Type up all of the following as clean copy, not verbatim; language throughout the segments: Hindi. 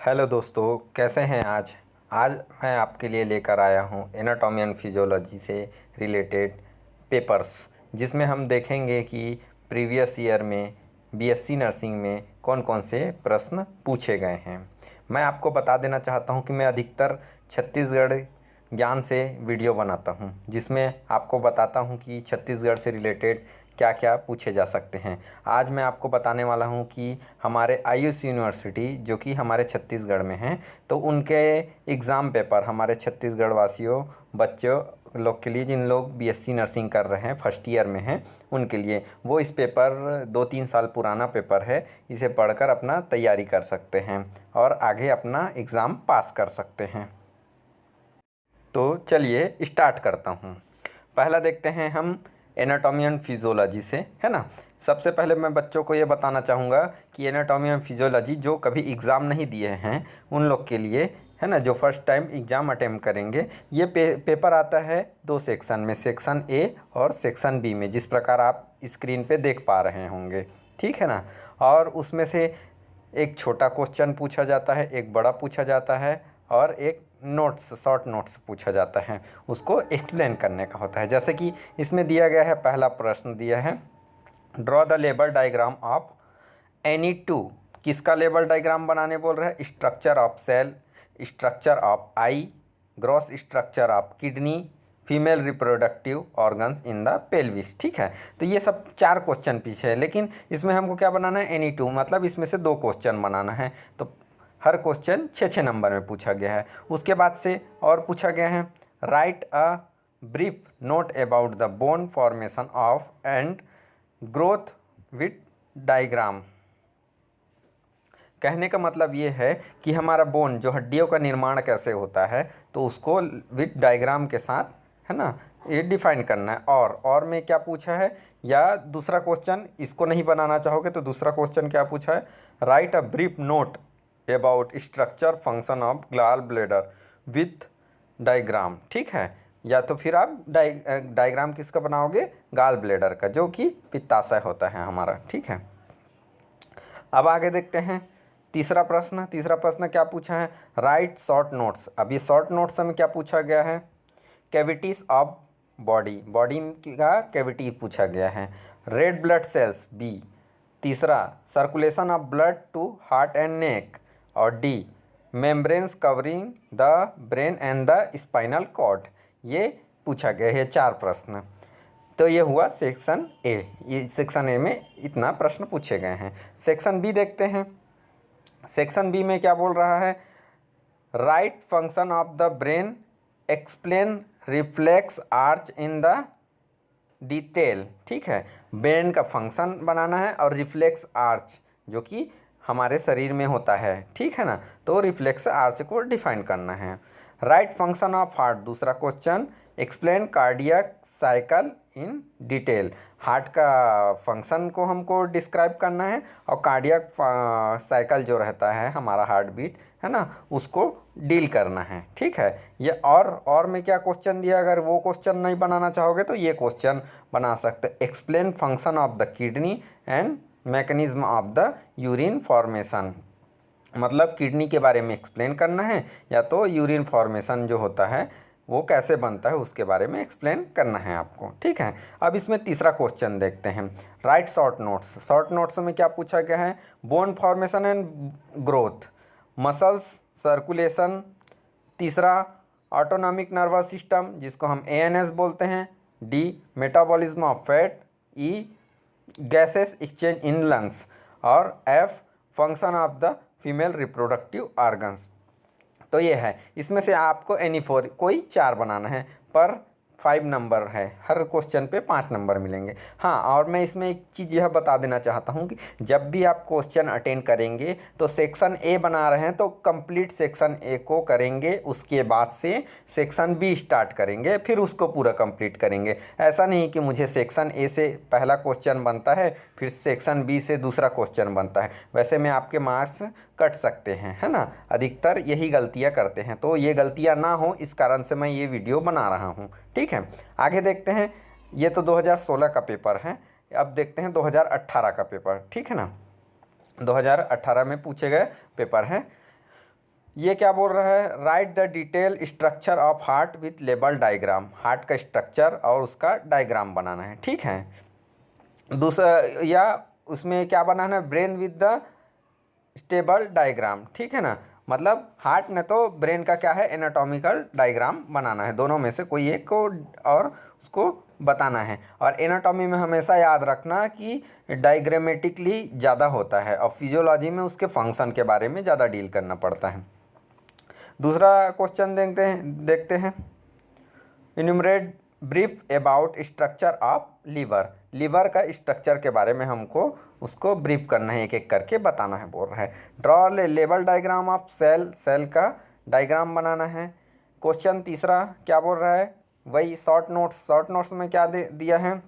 हेलो दोस्तों, कैसे हैं आज। आज मैं आपके लिए लेकर आया हूं एनाटॉमी एंड फिजियोलॉजी से रिलेटेड पेपर्स, जिसमें हम देखेंगे कि प्रीवियस ईयर में बीएससी नर्सिंग में कौन कौन से प्रश्न पूछे गए हैं। मैं आपको बता देना चाहता हूं कि मैं अधिकतर छत्तीसगढ़ ज्ञान से वीडियो बनाता हूं, जिसमें आपको बताता हूं कि छत्तीसगढ़ से रिलेटेड क्या क्या पूछे जा सकते हैं। आज मैं आपको बताने वाला हूं कि हमारे आयुष यूनिवर्सिटी जो कि हमारे छत्तीसगढ़ में है, तो उनके एग्ज़ाम पेपर हमारे छत्तीसगढ़ वासियों बच्चों लोग के लिए, जिन लोग बीएससी नर्सिंग कर रहे हैं, फर्स्ट ईयर में हैं, उनके लिए वो इस पेपर 2-3 साल पुराना पेपर है। इसे पढ़कर अपना तैयारी कर सकते हैं और आगे अपना एग्ज़ाम पास कर सकते हैं। तो चलिए स्टार्ट करता हूँ। पहला देखते हैं हम एनाटॉमी एंड फिजियोलॉजी से, है ना। सबसे पहले मैं बच्चों को ये बताना चाहूँगा कि एनाटॉमी एंड फिजियोलॉजी जो कभी एग्ज़ाम नहीं दिए हैं उन लोग के लिए, है ना, जो फर्स्ट टाइम एग्ज़ाम अटेम्प्ट करेंगे, ये पेपर आता है 2 सेक्शन में, सेक्शन ए और सेक्शन बी में, जिस प्रकार आप स्क्रीन पे देख पा रहे होंगे, ठीक है ना। और उसमें से एक छोटा क्वेश्चन पूछा जाता है, एक बड़ा पूछा जाता है और एक नोट्स, शॉर्ट नोट्स पूछा जाता है, उसको एक्सप्लेन करने का होता है। जैसे कि इसमें दिया गया है, पहला प्रश्न दिया है, draw the label diagram of any two. किसका लेबल डायग्राम बनाने बोल रहा है? Structure of cell, structure of eye, gross structure of kidney, female reproductive organs in the pelvis, ठीक है। तो ये सब 4 क्वेश्चन पीछे है, लेकिन इसमें हमको क्या बनाना है? एनी टू, मतलब इसमें से 2 क्वेश्चन बनाना है। तो हर क्वेश्चन 6-6 नंबर में पूछा गया है। उसके बाद से और पूछा गया है, write a brief note about the bone formation of and growth with diagram. कहने का मतलब ये है कि हमारा बोन, जो हड्डियों का निर्माण कैसे होता है, तो उसको विथ डायग्राम के साथ, है ना, ये डिफाइन करना है। और में क्या पूछा है, या दूसरा क्वेश्चन इसको नहीं बनाना चाहोगे तो दूसरा क्वेश्चन क्या पूछा है, write a brief note about structure function of gall bladder with diagram, ठीक है। या तो फिर आप डायग्राम किसका बनाओगे? गॉल ब्लैडर का, जो कि पित्ताशय होता है हमारा, ठीक है। अब आगे देखते हैं तीसरा प्रश्न क्या पूछा है, राइट शॉर्ट नोट्स। अब ये शॉर्ट नोट्स में क्या पूछा गया है, कैविटीज़ ऑफ बॉडी का कैविटी पूछा गया है। Red blood cells, B. तीसरा, circulation of blood to heart and neck, और D, membranes covering the brain and the spinal cord. ये पूछा गया है 4 प्रश्न। तो ये हुआ सेक्शन ए। ये सेक्शन ए में इतना प्रश्न पूछे गए हैं। सेक्शन बी देखते हैं। सेक्शन बी में क्या बोल रहा है, right function of the brain, explain reflex arch in the detail, ठीक है। ब्रेन का फंक्शन बनाना है और रिफ्लेक्स आर्च जो कि हमारे शरीर में होता है, ठीक है ना, तो रिफ्लेक्स आर्च को डिफाइन करना है। राइट फंक्शन ऑफ हार्ट, दूसरा question, explain cardiac cycle in detail. Heart का फंक्शन को हमको डिस्क्राइब करना है और कार्डियक साइकिल जो रहता है हमारा हार्ट बीट, है ना, उसको डील करना है, ठीक है। ये और में क्या क्वेश्चन दिया, अगर वो क्वेश्चन नहीं बनाना चाहोगे तो ये क्वेश्चन बना सकते, explain function of the kidney and mechanism of the urine formation. मतलब किडनी के बारे में एक्सप्लेन करना है, या तो यूरिन फॉर्मेशन जो होता है वो कैसे बनता है उसके बारे में एक्सप्लेन करना है आपको, ठीक है। अब इसमें तीसरा क्वेश्चन देखते हैं, write short notes. Short notes में क्या पूछा गया है, bone formation and growth, muscles circulation. तीसरा, ऑटोनॉमिक नर्वस सिस्टम जिसको हम एएनएस बोलते हैं। D, metabolism of fat. E, gases exchange in lungs. और F, function of the female reproductive organs. तो ये है, इसमें से आपको एनी 4 कोई 4 बनाना है, पर 5 नंबर है, हर क्वेश्चन पे 5 नंबर मिलेंगे। हाँ, और मैं इसमें एक चीज़ यह बता देना चाहता हूँ कि जब भी आप क्वेश्चन अटेंड करेंगे तो सेक्शन ए बना रहे हैं तो कंप्लीट सेक्शन ए को करेंगे, उसके बाद से सेक्शन बी स्टार्ट करेंगे, फिर उसको पूरा कंप्लीट करेंगे। ऐसा नहीं कि मुझे सेक्शन ए से पहला क्वेश्चन बनता है फिर सेक्शन बी से दूसरा क्वेश्चन बनता है, वैसे में आपके मार्क्स कट सकते हैं, है ना। अधिकतर यही गलतियां करते हैं, तो ये गलतियां ना हो इस कारण से मैं ये वीडियो बना रहा हूँ, ठीक है। आगे देखते हैं, ये तो 2016 का पेपर है। अब देखते हैं 2018 का पेपर, ठीक है ना। 2018 में पूछे गए पेपर हैं। ये क्या बोल रहा है, right the detail structure of heart with label diagram, heart का स्ट्रक्चर और उसका डायग्राम बनाना है, ठीक है। दूसरा या उसमें क्या बनाना है, brain with the stable diagram, ठीक है ना। मतलब हार्ट ने तो ब्रेन का क्या है, एनाटॉमिकल डायग्राम बनाना है, दोनों में से कोई एक को और उसको बताना है। और एनाटॉमी में हमेशा याद रखना कि डायग्रामेटिकली ज़्यादा होता है और फिजियोलॉजी में उसके फंक्शन के बारे में ज़्यादा डील करना पड़ता है। दूसरा क्वेश्चन देखते हैं enumerate brief about structure of liver, liver का स्ट्रक्चर के बारे में हमको उसको ब्रीफ करना है, एक एक करके बताना है बोल रहा है। Draw label diagram of cell, cell का डायग्राम बनाना है। क्वेश्चन तीसरा क्या बोल रहा है, वही शॉर्ट नोट्स, शॉर्ट नोट्स में क्या दिया है,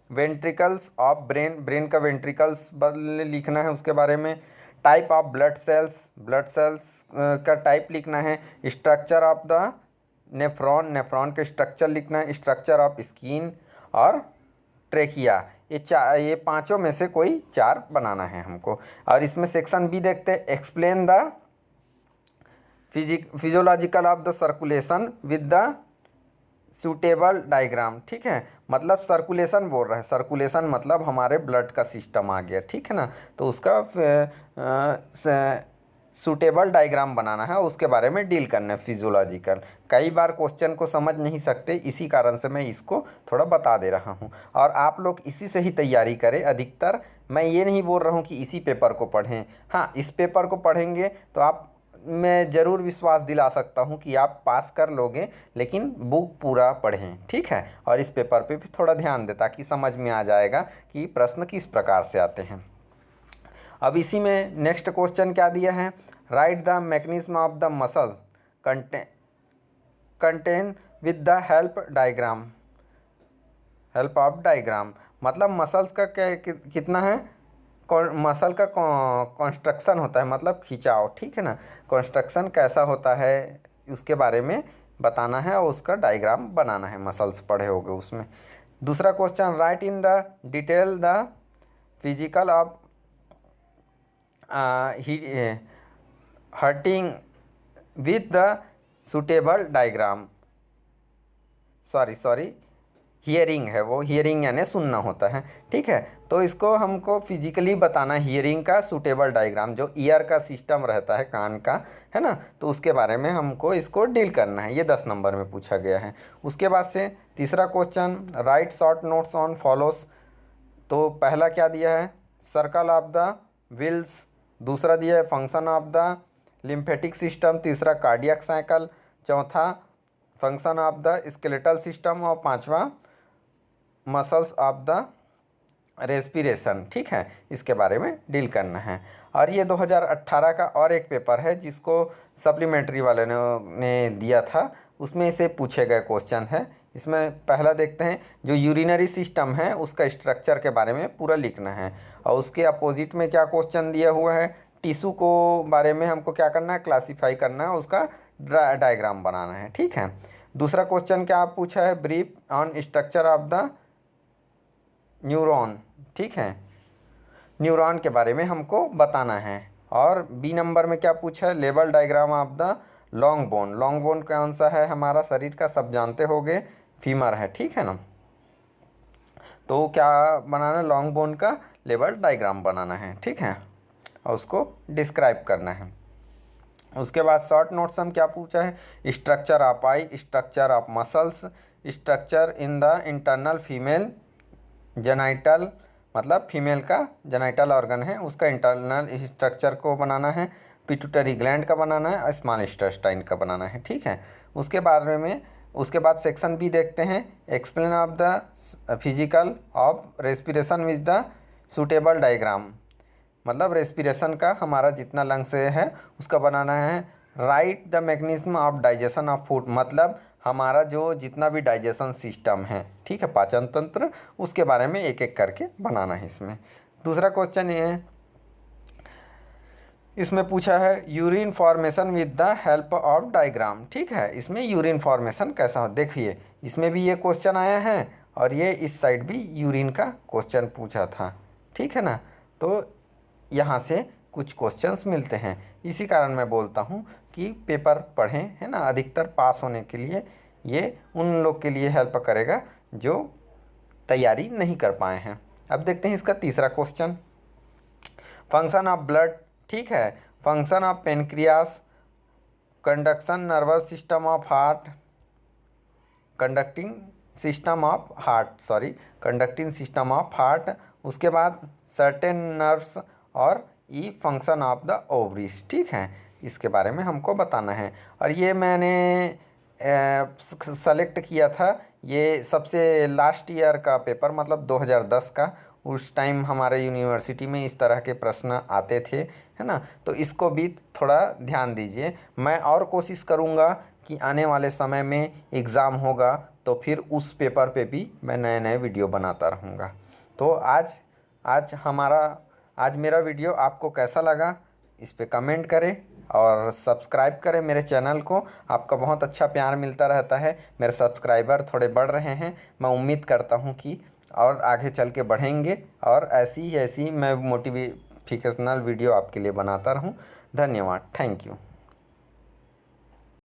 वेंट्रिकल्स ऑफ ब्रेन, ब्रेन का वेंट्रिकल्स लिखना है उसके बारे में। Type of blood cells, blood cells का टाइप लिखना है। Structure of the nephron, nephron के स्ट्रक्चर लिखना है। स्ट्रक्चर ऑफ स्किन और ट्रेकिया, ये पांचों में से कोई चार बनाना है हमको। और इसमें सेक्शन बी देखते हैं, explain the physiological of the circulation with the suitable diagram, ठीक है। मतलब सर्कुलेशन बोल रहा है, सर्कुलेशन मतलब हमारे ब्लड का सिस्टम आ गया, ठीक है ना। तो उसका सूटेबल डायग्राम बनाना है, उसके बारे में डील करना है फिजियोलॉजिकल। कई बार क्वेश्चन को समझ नहीं सकते, इसी कारण से मैं इसको थोड़ा बता दे रहा हूँ और आप लोग इसी से ही तैयारी करें। अधिकतर मैं ये नहीं बोल रहा हूँ कि इसी पेपर को पढ़ें, हाँ इस पेपर को पढ़ेंगे तो आप, मैं ज़रूर विश्वास दिला सकता हूँ कि आप पास कर लोगे, लेकिन बुक पूरा पढ़ें, ठीक है। और इस पेपर पे भी थोड़ा ध्यान दें ताकि समझ में आ जाएगा कि प्रश्न किस प्रकार से आते हैं। अब इसी में नेक्स्ट क्वेश्चन क्या दिया है, right the mechanism of the muscle contain with the help diagram, help of diagram मतलब मसल्स का क्या कितना है, मसल का कंस्ट्रक्शन होता है, मतलब खिंचाव, ठीक है ना। कंस्ट्रक्शन कैसा होता है उसके बारे में बताना है और उसका डायग्राम बनाना है, मसल्स पढ़े होगे उसमें। दूसरा question, right in the detail the physical of hurting with the suitable diagram, sorry hearing है वो, हियरिंग यानी सुनना होता है, ठीक है। तो इसको हमको फिजिकली बताना, हियरिंग का सूटेबल डायग्राम, जो ईयर का सिस्टम रहता है कान का, है ना, तो उसके बारे में हमको इसको डील करना है। ये 10 नंबर में पूछा गया है। उसके बाद से तीसरा question, right short notes on follows. तो पहला क्या दिया है, सर्कल ऑफ द व्हील्स। दूसरा दिया है function of the lymphatic system. तीसरा कार्डियक साइकिल। चौथा function of the skeletal system. और पांचवा मसल्स ऑफ द रेस्पिरेशन, ठीक है। इसके बारे में डील करना है। और ये 2018 का और एक पेपर है जिसको सप्लीमेंट्री वाले ने दिया था, उसमें से पूछे गए क्वेश्चन है। इसमें पहला देखते हैं, जो यूरिनरी सिस्टम है उसका स्ट्रक्चर के बारे में पूरा लिखना है। और उसके अपोजिट में क्या क्वेश्चन दिया हुआ है, टिश्यू को बारे में हमको क्या करना है, क्लासीफाई करना है, उसका डायग्राम बनाना है, ठीक है। दूसरा क्वेश्चन क्या पूछा है, brief on structure of the neuron, ठीक है, न्यूरॉन के बारे में हमको बताना है। और बी नंबर में क्या पूछा है, label diagram of the long bone. Long bone कौन सा है, हमारा शरीर का, सब जानते होंगे, फीमर है, ठीक है ना। तो क्या बनाना है, लॉन्ग बोन का लेबल डायग्राम बनाना है, ठीक है, और उसको डिस्क्राइब करना है। उसके बाद शॉर्ट नोट्स हम क्या पूछा है, structure of I, structure of muscles, structure in the internal female genital, मतलब फीमेल का जेनाइटल ऑर्गन है उसका इंटरनल स्ट्रक्चर को बनाना है। पिट्यूटरी ग्लैंड का बनाना है, स्मॉल इंटेस्टाइन का बनाना है, ठीक है। उसके बारे में, उसके बाद सेक्शन बी देखते हैं, explain of the physical of respiration with the suitable diagram, मतलब रेस्पिरेशन का हमारा जितना लंग से है उसका बनाना है। Right the mechanism of digestion of food, मतलब हमारा जो जितना भी डाइजेशन सिस्टम है, ठीक है, पाचन तंत्र, उसके बारे में एक एक करके बनाना है इसमें। दूसरा क्वेश्चन ये है, इसमें पूछा है urine formation with the help of diagram, ठीक है। इसमें यूरिन फॉर्मेशन कैसा हो, देखिए इसमें भी ये क्वेश्चन आया है और ये इस साइड भी यूरिन का क्वेश्चन पूछा था, ठीक है ना। तो यहाँ से कुछ क्वेश्चंस मिलते हैं। इसी कारण मैं बोलता हूँ कि पेपर पढ़ें, है ना। अधिकतर पास होने के लिए ये उन लोग के लिए हेल्प करेगा जो तैयारी नहीं कर पाए हैं। अब देखते हैं इसका तीसरा क्वेश्चन, फंक्शन ऑफ ब्लड, ठीक है। Function of pancreas, conduction nervous system of heart, conducting system of heart, उसके बाद सर्टेन नर्व्स और ई फंक्शन ऑफ द ओवरीज, ठीक है। इसके बारे में हमको बताना है। और ये मैंने सेलेक्ट किया था, ये सबसे लास्ट ईयर का पेपर, मतलब 2010 का। उस टाइम हमारे यूनिवर्सिटी में इस तरह के प्रश्न आते थे, है ना। तो इसको भी थोड़ा ध्यान दीजिए। मैं और कोशिश करूँगा कि आने वाले समय में एग्ज़ाम होगा तो फिर उस पेपर पे भी मैं नए नए वीडियो बनाता रहूँगा। तो आज मेरा वीडियो आपको कैसा लगा, इस पे कमेंट करें और सब्सक्राइब करें मेरे चैनल को। आपका बहुत अच्छा प्यार मिलता रहता है, मेरे सब्सक्राइबर थोड़े बढ़ रहे हैं। मैं उम्मीद करता हूँ कि और आगे चल के बढ़ेंगे और ऐसी मैं मोटिवेशनल वीडियो आपके लिए बनाता रहूँ। धन्यवाद, थैंक यू।